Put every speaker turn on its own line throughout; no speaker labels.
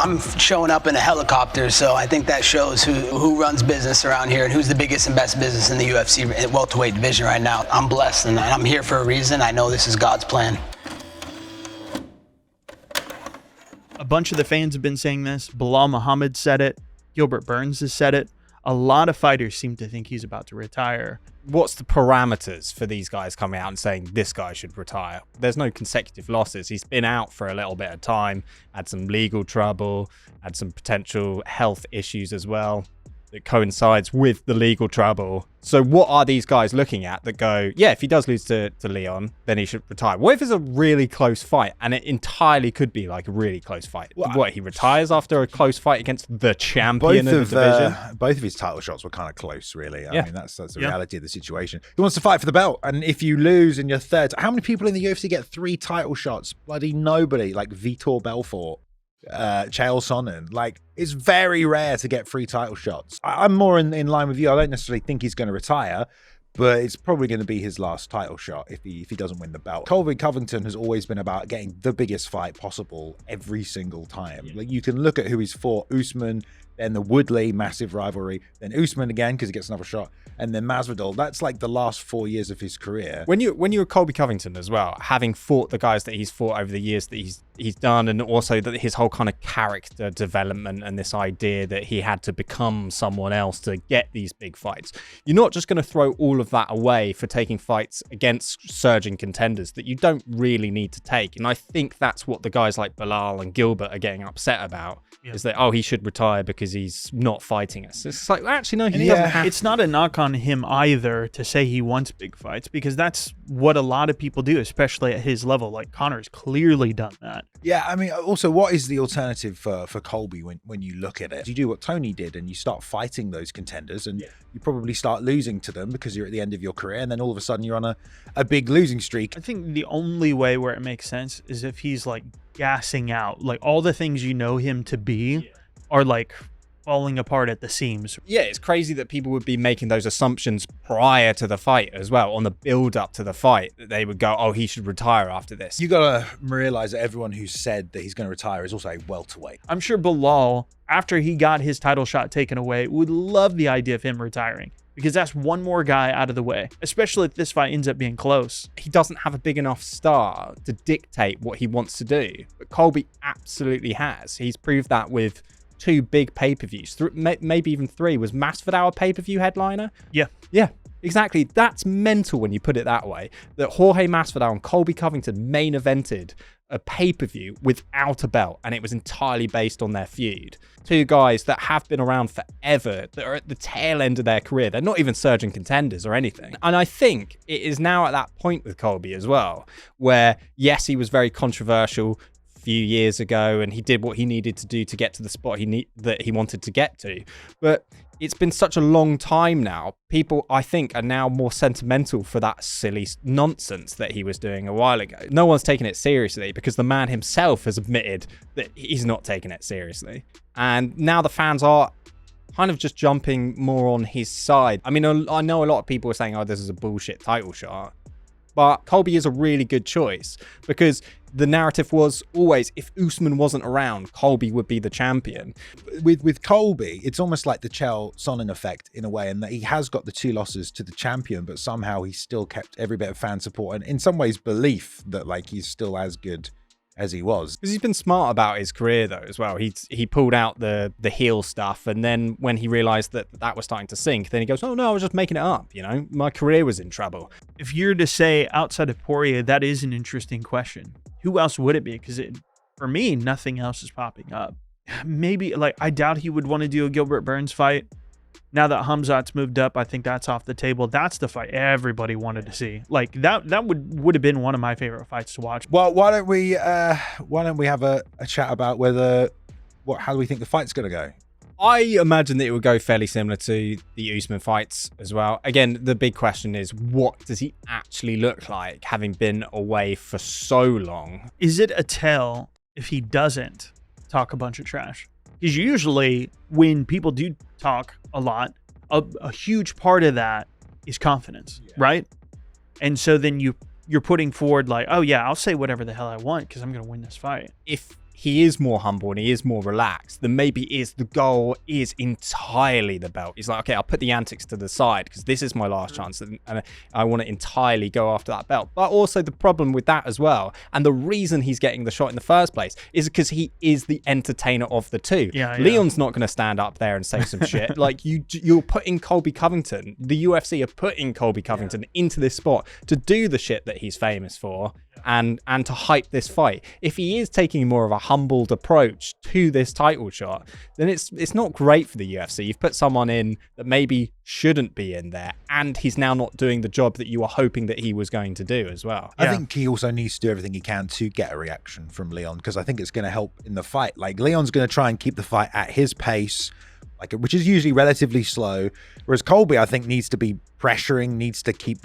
I'm showing up in a helicopter, so I think that shows who runs business around here and who's the biggest and best business in the UFC welterweight division right now. I'm blessed, and I'm here for a reason. I know this is God's plan.
A bunch of the fans have been saying this. Bilal Muhammad said it. Gilbert Burns has said it. A lot of fighters seem to think he's about to retire.
What's the parameters for these guys coming out and saying this guy should retire? There's no consecutive losses. He's been out for a little bit of time, had some legal trouble, had some potential health issues as well that coincides with the legal trouble. So what are these guys looking at that go, yeah, if he does lose to Leon, then he should retire? What if it's a really close fight? And it entirely could be like a really close fight. What, he retires after a close fight against the champion of the division?
Both of his title shots were kind of close, really. I mean, that's the reality of the situation. He wants to fight for the belt. And if you lose in your third, how many people in the UFC get 3 title shots? Bloody nobody. Like Vitor Belfort. Chael Sonnen. Like, it's very rare to get 3 title shots. I'm more in line with you. I don't necessarily think he's going to retire, but it's probably going to be his last title shot if he doesn't win the belt. Colby Covington has always been about getting the biggest fight possible every single time. Like, you can look at who he's fought: Usman, then the Woodley, massive rivalry, then Usman again because he gets another shot, and then Masvidal. That's like the last 4 years of his career.
When you're Colby Covington as well, having fought the guys that he's fought over the years that he's done, and also that his whole kind of character development and this idea that he had to become someone else to get these big fights, you're not just going to throw all of that away for taking fights against surging contenders that you don't really need to take. And I think that's what the guys like Bilal and Gilbert are getting upset about, is that, oh, he should retire because he's not fighting us. It's like, actually, no, he doesn't have.
It's not a knock on him either to say he wants big fights, because that's what a lot of people do, especially at his level. Like, Conor's clearly done that.
Yeah, I mean, also, what is the alternative for Colby when you look at it? You do what Tony did and you start fighting those contenders, and you probably start losing to them because you're at the end of your career, and then all of a sudden you're on a big losing streak.
I think the only way where it makes sense is if he's like gassing out. Like, all the things you know him to be are like falling apart at the seams.
Yeah, it's crazy that people would be making those assumptions prior to the fight as well, on the build up to the fight, that they would go, oh, he should retire after this.
You gotta realize that everyone who's said that he's going to retire is also a welterweight.
I'm sure Bilal, after he got his title shot taken away, would love the idea of him retiring, because that's one more guy out of the way, especially if this fight ends up being close.
He doesn't have a big enough star to dictate what he wants to do, but Colby absolutely has. He's proved that with 2 big pay-per-views, maybe even 3. Was Masvidal a pay-per-view headliner? Yeah, exactly. That's mental when you put it that way, that Jorge Masvidal and Colby Covington main evented a pay-per-view without a belt, and it was entirely based on their feud. 2 guys that have been around forever, that are at the tail end of their career. They're not even surging contenders or anything. And I think it is now at that point with Colby as well, where yes, he was very controversial few years ago, and he did what he needed to do to get to the spot that he wanted to get to, but it's been such a long time now. People, I think, are now more sentimental for that silly nonsense that he was doing a while ago. No one's taking it seriously because the man himself has admitted that he's not taking it seriously, and now the fans are kind of just jumping more on his side. I mean, I know a lot of people are saying, oh, this is a bullshit title shot, but Colby is a really good choice, because the narrative was always, if Usman wasn't around, Colby would be the champion.
With Colby, it's almost like the Chael Sonnen effect in a way, in that he has got the 2 losses to the champion, but somehow he's still kept every bit of fan support and in some ways belief that like he's still as good as he was.
Because he's been smart about his career though as well. He pulled out the heel stuff, and then when he realized that was starting to sink, then he goes, oh no, I was just making it up, you know, my career was in trouble.
If you're to say outside of Poirier, that is an interesting question. Who else would it be? Because for me, nothing else is popping up. Maybe, like, I doubt he would want to do a Gilbert Burns fight. Now that Hamzat's moved up, I think that's off the table. That's the fight everybody wanted to see. Like, that would have been one of my favorite fights to watch.
Well, why don't we have a chat about how do we think the fight's going to go?
I imagine that it would go fairly similar to the Usman fights as well. Again, the big question is, what does he actually look like, having been away for so long?
Is it a tell if he doesn't talk a bunch of trash? Because usually when people do talk a lot, a huge part of that is confidence, right? And so then you're putting forward like, oh yeah, I'll say whatever the hell I want because I'm going to win this fight.
If he is more humble and he is more relaxed, then maybe the goal is entirely the belt. He's like, okay, I'll put the antics to the side because this is my last chance and I want to entirely go after that belt. But also the problem with that as well, and the reason he's getting the shot in the first place, is because he is the entertainer of the two. Leon's not going to stand up there and say some shit. Like you're putting Colby Covington, the UFC are putting Colby Covington into this spot to do the shit that he's famous for and to hype this fight. If he is taking more of a humbled approach to this title shot, then it's not great for the UFC. You've put someone in that maybe shouldn't be in there, and he's now not doing the job that you were hoping that he was going to do as well.
I think he also needs to do everything he can to get a reaction from Leon, because I think it's going to help in the fight. Like, Leon's going to try and keep the fight at his pace, which is usually relatively slow, whereas Colby, I think, needs to be pressuring, needs to keep,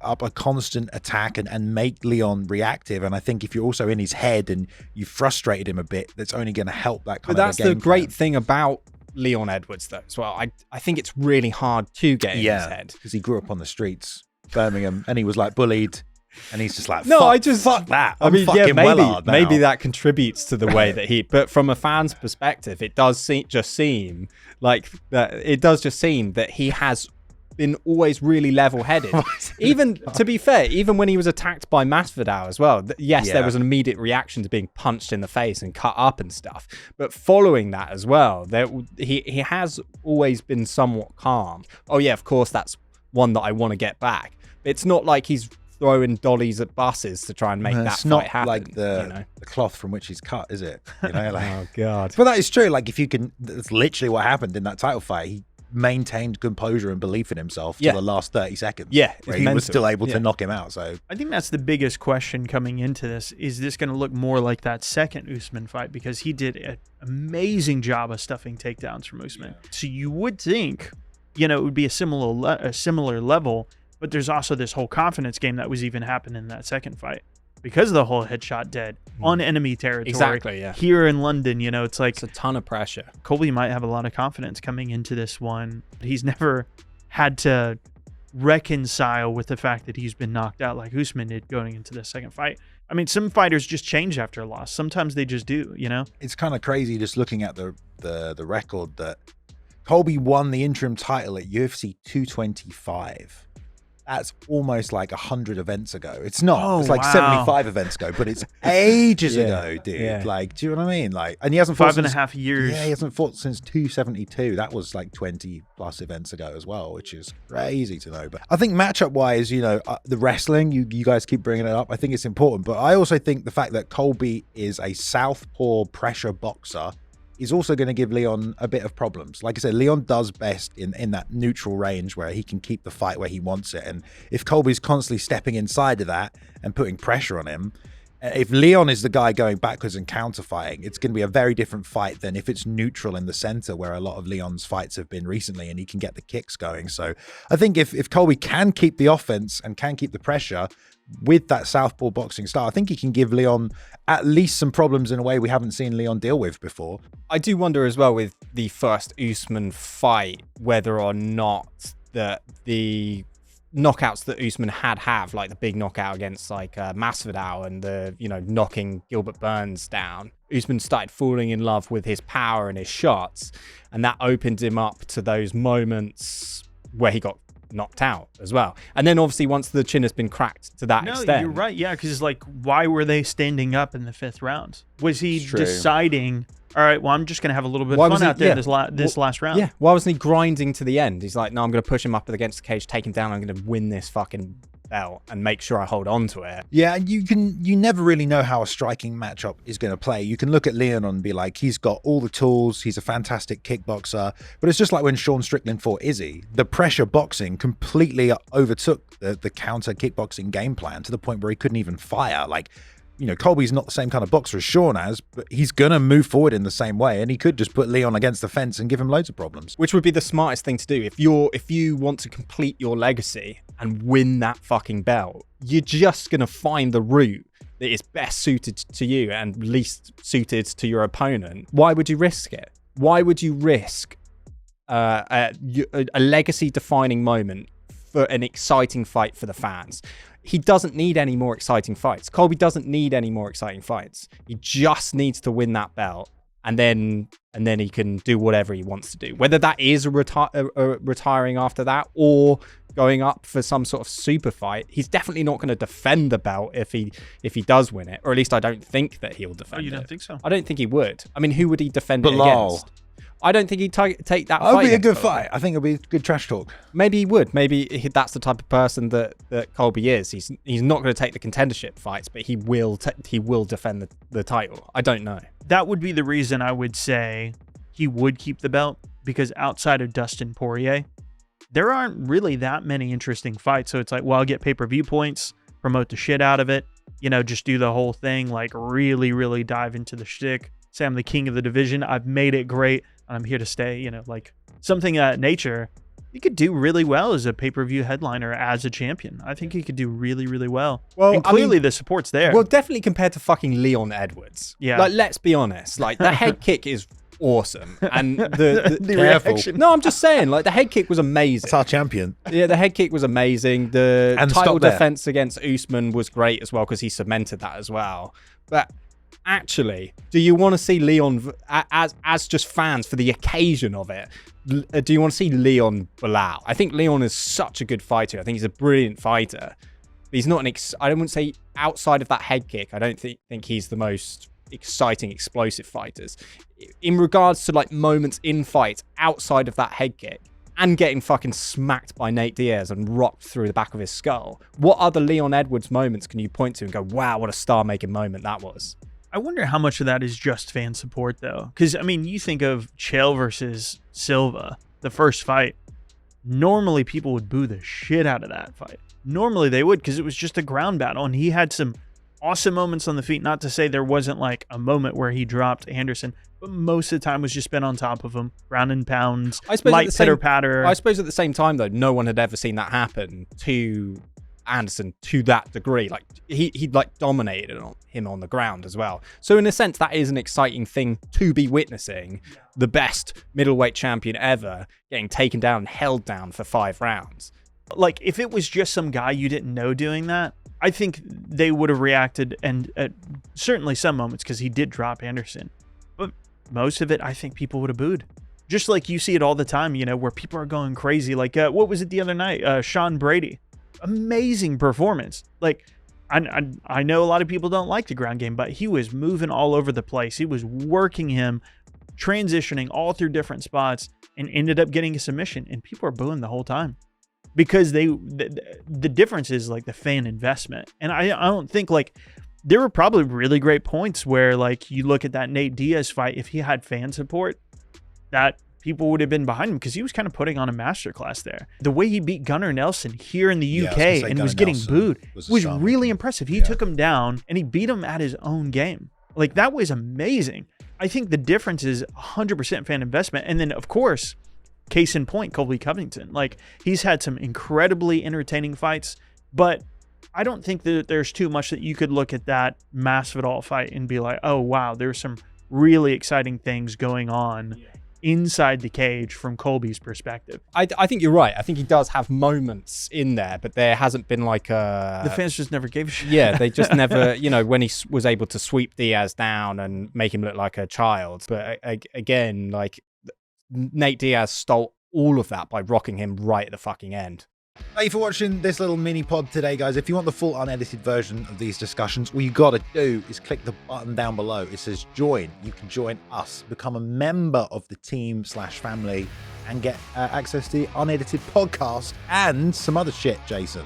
up a constant attack and make Leon reactive. And I think if you're also in his head and you frustrated him a bit, that's only going to help that kind of a game plan.
But that's the great thing about Leon Edwards, though, as well. I think it's really hard to get in his head.
Because he grew up on the streets, Birmingham, and he was, bullied. And he's just like, fuck that.
Maybe that contributes to the way that but from a fan's perspective, it does seem like that. It does just seem that he has been always really level-headed. Even, to be fair, even when he was attacked by Masvidal as well, there was an immediate reaction to being punched in the face and cut up and stuff. But following that as well, he has always been somewhat calm. Oh yeah, of course, that's one that I want to get back. It's not like he's throwing dollies at buses to try and make that fight happen.
Like the cloth from which he's cut, is it?
Oh god.
But that is true. Like, if you can, that's literally what happened in that title fight. He maintained composure and belief in himself to the last 30 seconds. Where he was still able to knock him out. So
I think that's the biggest question coming into this. Is this going to look more like that second Usman fight? Because he did an amazing job of stuffing takedowns from Usman. So you would think, it would be a similar level. But there's also this whole confidence game that was even happening in that second fight because of the whole headshot dead on enemy territory.
Exactly, yeah.
Here in London, it's like...
It's a ton of pressure.
Colby might have a lot of confidence coming into this one. But he's never had to reconcile with the fact that he's been knocked out like Usman did going into the second fight. I mean, some fighters just change after a loss. Sometimes they just do,
It's kind of crazy just looking at the record that Colby won the interim title at UFC 225. That's almost like 100 events ago. It's not. It's like 75 events ago, but it's ages ago, dude.
Yeah.
Like, do you know what I mean? Like, and he hasn't fought
5.5 years.
Yeah, he hasn't fought since 272. That was like 20 plus events ago as well, which is crazy to know. But I think matchup wise, the wrestling, you guys keep bringing it up. I think it's important, but I also think the fact that Colby is a southpaw pressure boxer is also going to give Leon a bit of problems. Like I said, Leon does best in that neutral range where he can keep the fight where he wants it. And if Colby's constantly stepping inside of that and putting pressure on him, if Leon is the guy going backwards and counter-fighting, it's going to be a very different fight than if it's neutral in the center, where a lot of Leon's fights have been recently, and he can get the kicks going. So I think if Colby can keep the offense and can keep the pressure with that southpaw boxing style, I think he can give Leon at least some problems in a way we haven't seen Leon deal with before.
I do wonder as well with the first Usman fight, whether or not the knockouts that Usman have, like the big knockout against Masvidal and the, knocking Gilbert Burns down. Usman started falling in love with his power and his shots, and that opened him up to those moments where he got knocked out as well. And then obviously once the chin has been cracked to that extent.
You're right. Yeah, because why were they standing up in the fifth round? Was he deciding, all right, well, I'm just going to have a little bit of fun out there this last round?
Yeah. Why wasn't he grinding to the end? He's like, no, I'm going to push him up against the cage, take him down. I'm going to win this fucking belt and make sure I hold on to it.
Yeah, and you never really know how a striking matchup is going to play. You can look at Leon and be like, he's got all the tools, he's a fantastic kickboxer, but it's just like when Sean Strickland fought Izzy. The pressure boxing completely overtook the counter kickboxing game plan to the point where he couldn't even fire. Like, Colby's not the same kind of boxer as Sean has, but he's going to move forward in the same way, and he could just put Leon against the fence and give him loads of problems.
Which would be the smartest thing to do. If you want to complete your legacy and win that fucking belt, you're just going to find the route that is best suited to you and least suited to your opponent. Why would you risk it? Why would you risk a legacy-defining moment for an exciting fight for the fans? he doesn't need any more exciting fights. Colby doesn't need any more exciting fights. He just needs to win that belt, and then he can do whatever he wants to do. Whether that is retiring after that or going up for some sort of super fight, he's definitely not going to defend the belt if he does win it, or at least I don't think that he'll defend it.
Oh, you don't think so?
I don't think he would. I mean, who would he defend it
Bilal.
against? I don't think he'd take that
That would
fight.
be a good
against Colby.
fight. I think it'll be good trash talk.
Maybe he would. Maybe that's the type of person that Colby is. He's not going to take the contendership fights, but he will defend the title. I don't know.
That would be the reason I would say he would keep the belt, because outside of Dustin Poirier, there aren't really that many interesting fights. So it's like, well, I'll get pay-per-view points, promote the shit out of it, just do the whole thing, like really, really dive into the shtick. Say I'm the king of the division. I've made it great. I'm here to stay, like something of that nature. He could do really well as a pay-per-view headliner, as a champion. I think he could do really, really well.
Well,
and clearly the support's there.
Well, definitely compared to fucking Leon Edwards.
Yeah.
Like, let's be honest. Like, the head kick is awesome. And the
reaction.
No, I'm just saying, like, the head kick was amazing.
It's our champion.
Yeah, the head kick was amazing. The
And
title
stop there.
defense against Usman was great as well, because he cemented that as well. But actually, do you want to see Leon, as just fans for the occasion of it, do you want to see Leon Bilal? I think Leon is such a good fighter. I think he's a brilliant fighter. But he's not I don't want to say outside of that head kick, I don't think he's the most exciting, explosive fighters. In regards to like moments in fights outside of that head kick, and getting fucking smacked by Nate Diaz and rocked through the back of his skull, what other Leon Edwards moments can you point to and go, wow, what a star-making moment that was?
I wonder how much of that is just fan support, though. Because, I mean, you think of Chael versus Silva, the first fight. Normally, people would boo the shit out of that fight. Normally, they would, because it was just a ground battle. And he had some awesome moments on the feet. Not to say there wasn't, like, a moment where he dropped Anderson. But most of the time was just been on top of him. Ground and pounds, light pitter-patter.
I suppose at the same time, though, no one had ever seen that happen to Anderson to that degree. Like, he'd like dominated him on the ground as well. So in a sense, that is an exciting thing to be witnessing. The best middleweight champion ever getting taken down and held down for 5 rounds.
Like, if it was just some guy you didn't know doing that, I think they would have reacted, and certainly some moments, because he did drop Anderson. But most of it, I think people would have booed. Just like you see it all the time, where people are going crazy. Like, what was it the other night? Sean Brady. Amazing performance. Like, I know a lot of people don't like the ground game, but he was moving all over the place. He was working him, transitioning all through different spots, and ended up getting a submission. And people are booing the whole time, because the difference is like the fan investment. And I don't think, like, there were probably really great points where, like, you look at that Nate Diaz fight, if he had fan support, that people would have been behind him, because he was kind of putting on a masterclass there. The way he beat Gunnar Nelson here in the UK and was getting booed was really impressive. He took him down and he beat him at his own game. Like, that was amazing. I think the difference is 100% fan investment. And then, of course, case in point, Colby Covington. Like, he's had some incredibly entertaining fights, but I don't think that there's too much that you could look at that Masvidal fight and be like, oh, wow, there's some really exciting things going on inside the cage from Colby's perspective.
I think you're right. I think he does have moments in there, but there hasn't been like a...
The fans just never gave a shit.
Yeah, they just never, when he was able to sweep Diaz down and make him look like a child. But again, like, Nate Diaz stole all of that by rocking him right at the fucking end.
Thank you for watching this little mini pod today, guys. If you want the full unedited version of these discussions, all you got to do is click the button down below. It says join. You can join us, become a member of the team/family, and get access to the unedited podcast and some other shit, Jason.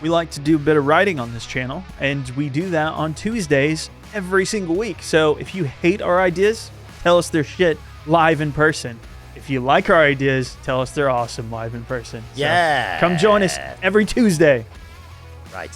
We like to do a bit of writing on this channel, and we do that on Tuesdays every single week. So if you hate our ideas, tell us they're shit live in person. If you like our ideas, tell us they're awesome live in person. So
yeah.
come join us every Tuesday.
Right.